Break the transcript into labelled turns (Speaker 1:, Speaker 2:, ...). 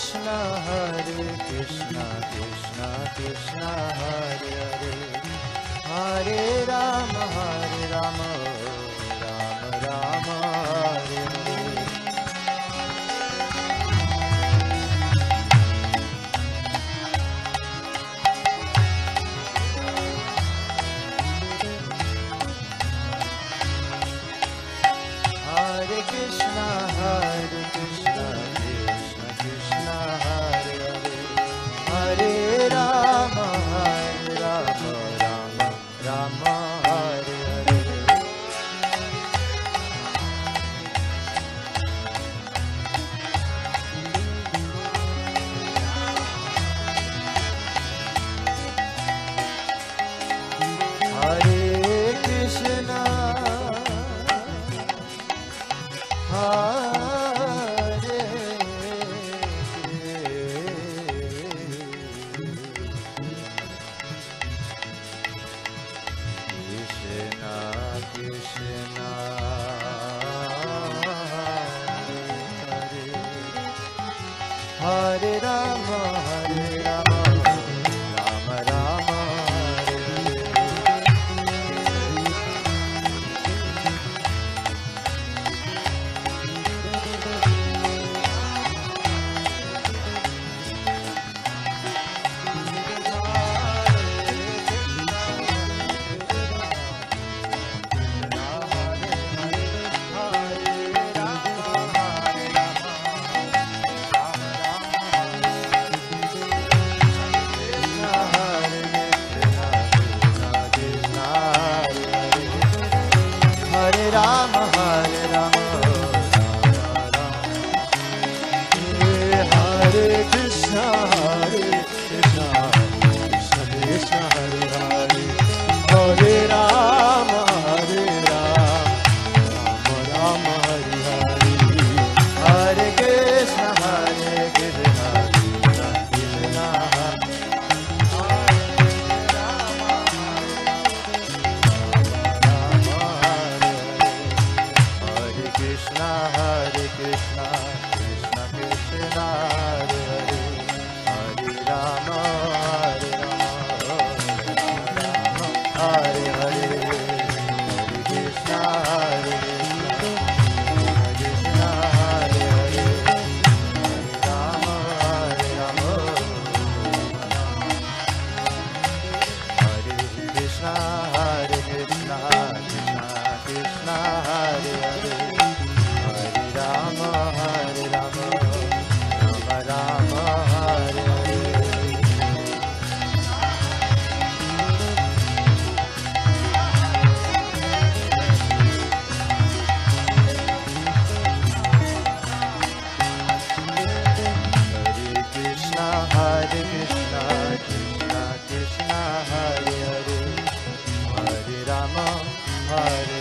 Speaker 1: Krishna, Krishna Krishna, Hare Hare, Hare Rama, Rama Rama, Hare Hare. Hare Krishna, Krishna Krishna, Hare Hare, Hare Rama, Rama Rama, Hare Hare. Hare Krishna, Hare Krishna, Krishna Hare Rama, Rama Rama, Hare Rama, Hare Rama, Hare Krishna, Krishna Krishna, Hare Hare, Hare Rama, Rama Rama, Hare Hare, Hare Krishna, Krishna Krishna, Krishna, Hare Krishna, Krishna Krishna, Hare Hare, Hare Rama, Hare Hare, Hare Krishna, Hare Krishna, Hare Hare, Hare Rama, Hare Krishna, Hare Krishna, Krishna Krishna, Hare Hare, Rama, Hare Rama, Rama Rama, Hare Hare. Hare Krishna, Hare Krishna, Krishna Krishna, Hare Hare, Hare Rama, Hare